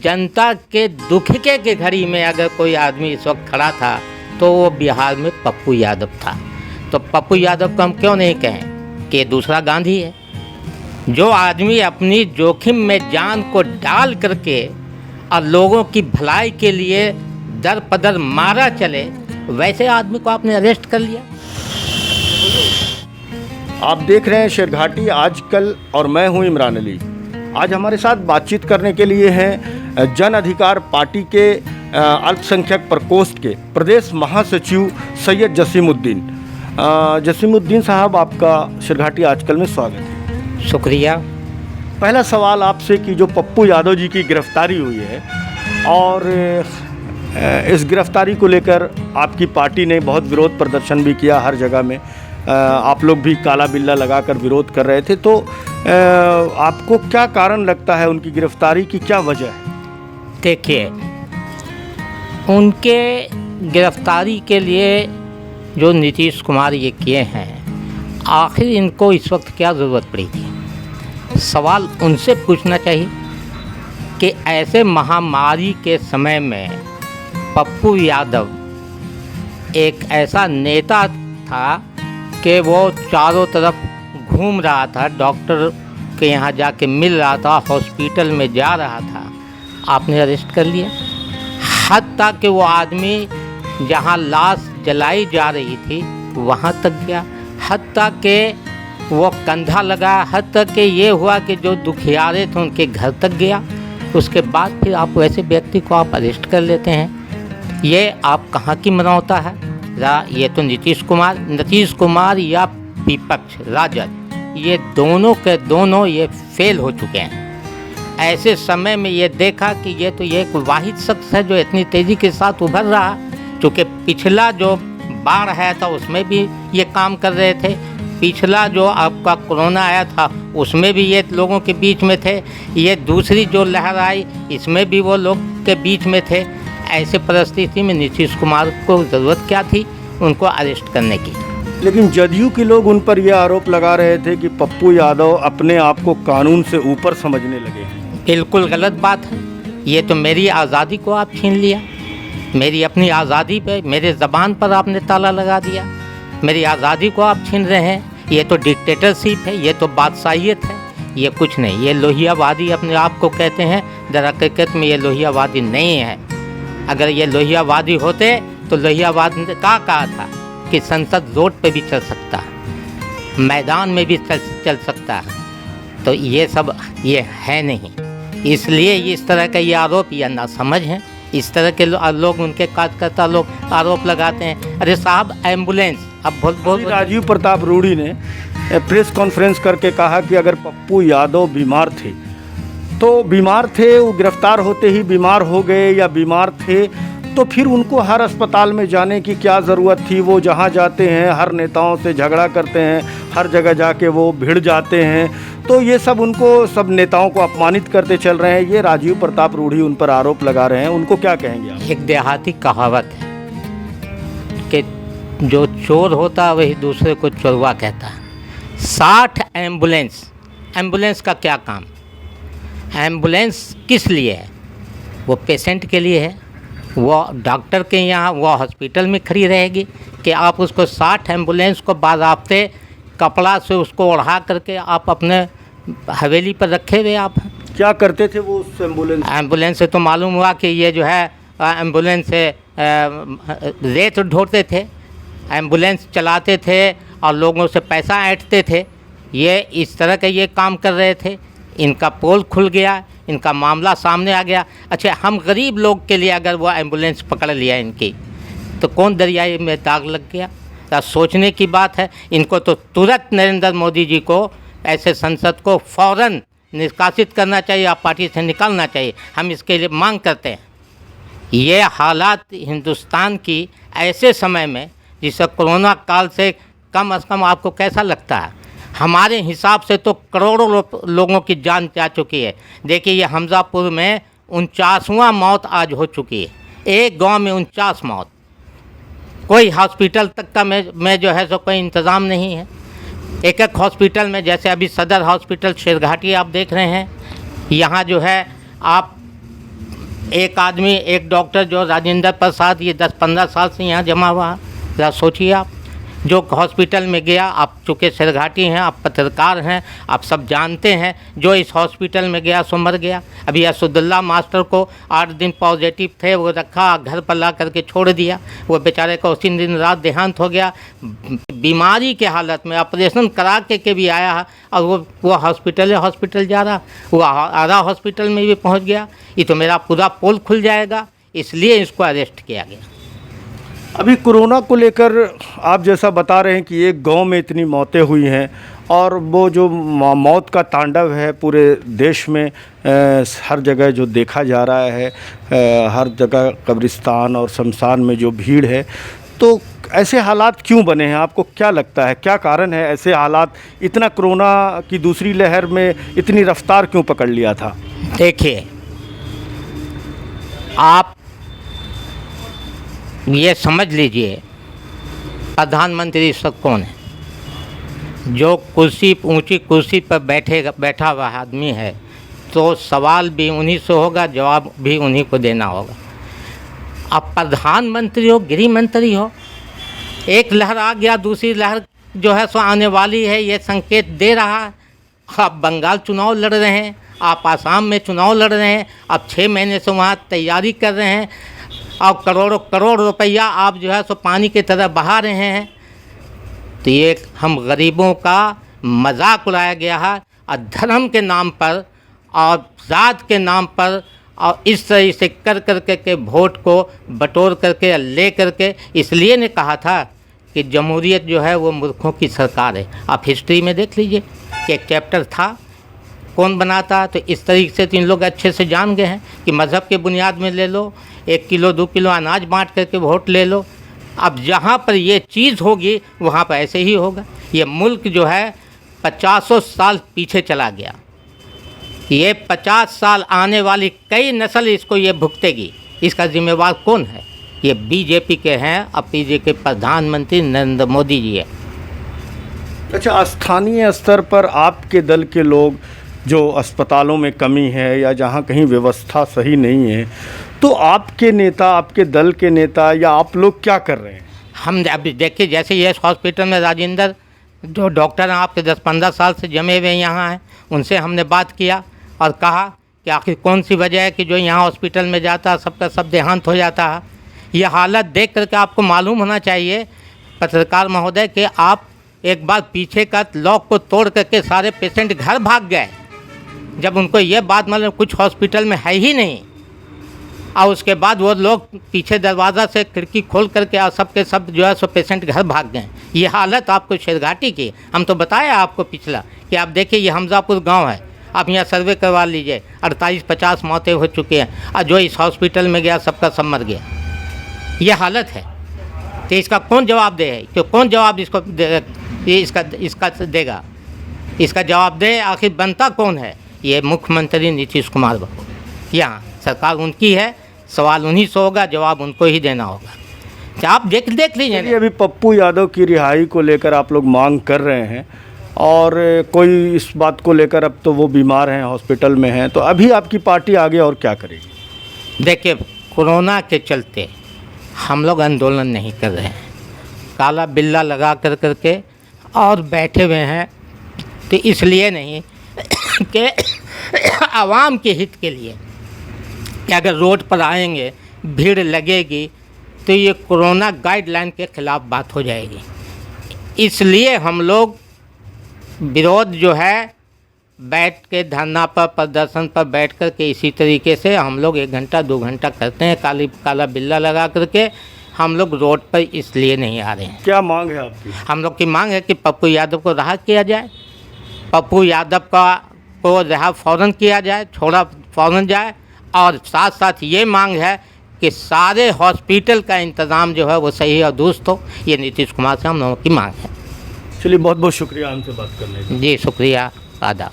जनता के दुख के घड़ी में अगर कोई आदमी इस वक्त खड़ा था तो वो बिहार में पप्पू यादव था। तो पप्पू यादव को हम क्यों नहीं कहें कि ये दूसरा गांधी है। जो आदमी अपनी जोखिम में जान को डाल करके और लोगों की भलाई के लिए दर पदर मारा चले, वैसे आदमी को आपने अरेस्ट कर लिया। आप देख रहे हैं शेरघाटी आजकल और मैं हूं इमरान अली। आज हमारे साथ बातचीत करने के लिए हैं जन अधिकार पार्टी के अल्पसंख्यक प्रकोष्ठ के प्रदेश महासचिव सैयद जसीमुद्दीन। जसीमुद्दीन साहब, आपका शेरघाटी आजकल में स्वागत है। शुक्रिया। पहला सवाल आपसे कि जो पप्पू यादव जी की गिरफ्तारी हुई है और इस गिरफ्तारी को लेकर आपकी पार्टी ने बहुत विरोध प्रदर्शन भी किया, हर जगह में आप लोग भी काला बिल्ला लगाकर विरोध कर रहे थे, तो आपको क्या कारण लगता है उनकी गिरफ्तारी की, क्या वजह है? देखिए, उनके गिरफ्तारी के लिए जो नीतीश कुमार ये किए हैं, आखिर इनको इस वक्त क्या ज़रूरत पड़ी थी? सवाल उनसे पूछना चाहिए कि ऐसे महामारी के समय में पप्पू यादव एक ऐसा नेता था कि वो चारों तरफ घूम रहा था, डॉक्टर के यहाँ जाके मिल रहा था, हॉस्पिटल में जा रहा था, आपने अरेस्ट कर लिया। हद तक कि वो आदमी जहाँ लाश जलाई जा रही थी वहाँ तक गया, हद तक कि वो कंधा लगा, हद तक कि ये हुआ कि जो दुखियारे थे उनके घर तक गया। उसके बाद फिर आप वैसे व्यक्ति को आप अरेस्ट कर लेते हैं। ये आप कहाँ की मनौता है? ये तो नीतीश कुमार या विपक्ष राजद, ये दोनों के दोनों ये फेल हो चुके हैं। ऐसे समय में ये देखा कि ये तो ये एक वाहिद शख्स है जो इतनी तेज़ी के साथ उभर रहा, क्योंकि पिछला जो बाढ़ आया था उसमें भी ये काम कर रहे थे, पिछला जो आपका कोरोना आया था उसमें भी ये लोगों के बीच में थे, ये दूसरी जो लहर आई इसमें भी वो लोग के बीच में थे। ऐसे परिस्थिति में नीतीश कुमार को ज़रूरत क्या थी उनको अरेस्ट करने की? लेकिन जदयू के लोग उन पर यह आरोप लगा रहे थे कि पप्पू यादव अपने आप को कानून से ऊपर समझने लगे हैं। बिल्कुल गलत बात है। ये तो मेरी आज़ादी को आप छीन लिया, मेरी अपनी आज़ादी पे, मेरे ज़बान पर आपने ताला लगा दिया, मेरी आज़ादी को आप छीन रहे हैं। ये तो डिक्टेटरशिप है, ये तो बादशाहियत है, ये कुछ नहीं। ये लोहियावादी अपने आप को कहते हैं, दर हकीकत में ये लोहियावादी नहीं है। अगर ये लोहियावादी होते तो लोहियावाद ने कहा था कि संसद रोड पे भी चल सकता है, मैदान में भी चल सकता है। तो ये सब ये है नहीं, इसलिए इस तरह का ये आरोप या नासमझ हैं। इस तरह के लोग, उनके कार्यकर्ता लोग आरोप लगाते हैं। अरे साहब, एम्बुलेंस, अब बहुत राजीव प्रताप रूडी ने प्रेस कॉन्फ्रेंस करके कहा कि अगर पप्पू यादव बीमार थे तो बीमार थे, वो गिरफ्तार होते ही बीमार हो गए या बीमार थे तो फिर उनको हर अस्पताल में जाने की क्या ज़रूरत थी? वो जहाँ जाते हैं हर नेताओं से झगड़ा करते हैं, हर जगह जाके वो भिड़ जाते हैं, तो ये सब उनको, सब नेताओं को अपमानित करते चल रहे हैं। ये राजीव प्रताप रूडी उन पर आरोप लगा रहे हैं, उनको क्या कहेंगे आप? एक देहाती कहावत है कि जो चोर होता है वही दूसरे को चोरवा कहता है। 60 एम्बुलेंस का क्या काम? एम्बुलेंस किस लिए है? वो पेशेंट के लिए है, वो डॉक्टर के यहाँ, वो हॉस्पिटल में खड़ी रहेगी कि आप उसको 60 एम्बुलेंस को बाज़ाब्ते कपड़ा से उसको ओढ़ा करके आप अपने हवेली पर रखे हुए आप? क्या करते थे वो उस एम्बुलेंस से? तो मालूम हुआ कि ये जो है एम्बुलेंस से रेत ढोते थे, एम्बुलेंस चलाते थे और लोगों से पैसा ऐंठते थे। ये इस तरह के ये काम कर रहे थे। इनका पोल खुल गया, इनका मामला सामने आ गया। अच्छा, हम गरीब लोग के लिए अगर वो एम्बुलेंस पकड़ लिया इनकी, तो कौन दरियाई में दाग लग गया? तो सोचने की बात है। इनको तो तुरंत नरेंद्र मोदी जी को, ऐसे संसद को फ़ौरन निष्कासित करना चाहिए, आप पार्टी से निकालना चाहिए। हम इसके लिए मांग करते हैं। ये हालात हिंदुस्तान की ऐसे समय में, जिसे कोरोना काल से कम से कम आपको कैसा लगता है? हमारे हिसाब से तो करोड़ों लोगों की जान जा चुकी है। देखिए, ये हमजापुर में 49वां मौत आज हो चुकी है। एक गांव में 49 मौत, कोई हॉस्पिटल तक का में जो है सो कोई इंतज़ाम नहीं है। एक एक हॉस्पिटल में, जैसे अभी सदर हॉस्पिटल शेरघाटी आप देख रहे हैं, यहाँ जो है आप एक आदमी, एक डॉक्टर जो राजेंद्र प्रसाद, ये 10-15 साल से यहाँ जमा हुआ। ज़रा सोचिए आप, जो हॉस्पिटल में गया, आप चूँकि सिरघाटी हैं, आप पत्रकार हैं, आप सब जानते हैं, जो इस हॉस्पिटल में गया सो मर गया। अभी असदुल्ला मास्टर को 8 दिन पॉजिटिव थे, वो रखा, घर पर ला करके छोड़ दिया। वो बेचारे का उसी दिन रात देहांत हो गया। बीमारी के हालत में ऑपरेशन करा के भी आया है, और वो हॉस्पिटल जा रहा, वो आरा हॉस्पिटल में भी पहुंच गया। ये तो मेरा पूरा पोल खुल जाएगा, इसलिए इसको अरेस्ट किया गया। अभी कोरोना को लेकर आप जैसा बता रहे हैं कि एक गांव में इतनी मौतें हुई हैं, और वो जो मौत का तांडव है पूरे देश में हर जगह जो देखा जा रहा है, हर जगह कब्रिस्तान और शमशान में जो भीड़ है, तो ऐसे हालात क्यों बने हैं? आपको क्या लगता है, क्या कारण है ऐसे हालात? इतना कोरोना की दूसरी लहर में इतनी रफ्तार क्यों पकड़ लिया था? देखिए, आप ये समझ लीजिए, प्रधानमंत्री इस वक्त कौन है? जो ऊंची कुर्सी पर बैठा हुआ आदमी है, तो सवाल भी उन्हीं से होगा, जवाब भी उन्हीं को देना होगा। अब प्रधानमंत्री हो, गृह मंत्री हो, एक लहर आ गया, दूसरी लहर जो है सो आने वाली है, ये संकेत दे रहा है। आप बंगाल चुनाव लड़ रहे हैं, आप आसाम में चुनाव लड़ रहे हैं, आप 6 महीने से वहाँ तैयारी कर रहे हैं, और करोड़ रुपया आप जो है सो पानी की तरह बहा रहे हैं। तो ये हम गरीबों का मजाक उड़ाया गया है, और धर्म के नाम पर और जात के नाम पर, और इस तरह से कर के वोट को बटोर करके ले करके, इसलिए ने कहा था कि जमहूरियत जो है वो मूर्खों की सरकार है। आप हिस्ट्री में देख लीजिए कि एक चैप्टर था, कौन बनाता। तो इस तरीके से 3 लोग अच्छे से जान गए हैं कि मज़हब के बुनियाद में ले लो, 1 किलो 2 किलो अनाज बांट करके वोट ले लो। अब जहाँ पर ये चीज़ होगी वहाँ पर ऐसे ही होगा। ये मुल्क जो है 50 साल पीछे चला गया। ये 50 साल आने वाली कई नस्ल इसको ये भुगतेगी। इसका जिम्मेवार कौन है? ये बीजेपी के हैं, अब बीजेपी के प्रधानमंत्री नरेंद्र मोदी जी है। अच्छा, स्थानीय स्तर पर आपके दल के लोग, जो अस्पतालों में कमी है या जहाँ कहीं व्यवस्था सही नहीं है, तो आपके नेता, आपके दल के नेता या आप लोग क्या कर रहे हैं? हम अभी देखिए, जैसे ये हॉस्पिटल में राजेंद्र जो डॉक्टर हैं आपके 10-15 साल से जमे हुए यहाँ हैं, उनसे हमने बात किया और कहा कि आखिर कौन सी वजह है कि जो यहाँ हॉस्पिटल में जाता है सबका सब देहांत हो जाता है। ये हालत देख करके आपको मालूम होना चाहिए पत्रकार महोदय कि आप एक बार पीछे का लॉक को तोड़ करके सारे पेशेंट घर भाग गए, जब उनको ये बात मालूम कुछ हॉस्पिटल में है ही नहीं, और उसके बाद वो लोग पीछे दरवाज़ा से खिड़की खोल करके और सबके सब जो है सो पेशेंट घर भाग गए। ये हालत आपको शेरघाटी की, हम तो बताया आपको पिछला कि आप देखिए ये हमजापुर गांव है, आप यहाँ सर्वे करवा लीजिए, 48-50 मौतें हो चुकी हैं, और जो इस हॉस्पिटल में गया सबका सब मर गया। ये हालत है, तो इसका कौन जवाब दे? तो कौन जवाब इसको इसका देगा? इसका जवाब दे, आखिर बनता कौन है? ये मुख्यमंत्री नीतीश कुमार बाबू। यहाँ सरकार उनकी है, सवाल उन्हीं से होगा, जवाब उनको ही देना होगा। क्या आप देख लीजिए। अभी पप्पू यादव की रिहाई को लेकर आप लोग मांग कर रहे हैं, और कोई इस बात को लेकर, अब तो वो बीमार हैं, हॉस्पिटल में हैं, तो अभी आपकी पार्टी आगे और क्या करेगी? देखिए, कोरोना के चलते हम लोग आंदोलन नहीं कर रहे हैं, काला बिल्ला लगा करके और बैठे हुए हैं। तो इसलिए नहीं कि आवाम के हित के लिए कि अगर रोड पर आएंगे, भीड़ लगेगी, तो ये कोरोना गाइडलाइन के ख़िलाफ़ बात हो जाएगी। इसलिए हम लोग विरोध जो है बैठ के धरना पर, प्रदर्शन पर बैठ कर के इसी तरीके से हम लोग 1 घंटा 2 घंटा करते हैं, काला बिल्ला लगा करके। हम लोग रोड पर इसलिए नहीं आ रहे हैं। क्या मांग है आपकी? हम लोग की मांग है कि पप्पू यादव को रहा किया जाए, पप्पू यादव को रहा फ़ौरन किया जाए, छोड़ा फ़ौरन जाए, और साथ साथ ये मांग है कि सारे हॉस्पिटल का इंतज़ाम जो है वो सही और दुरुस्त हो। ये नीतीश कुमार से हम लोगों की मांग है। चलिए, बहुत बहुत शुक्रिया हमसे बात करने का। जी शुक्रिया, आदाब।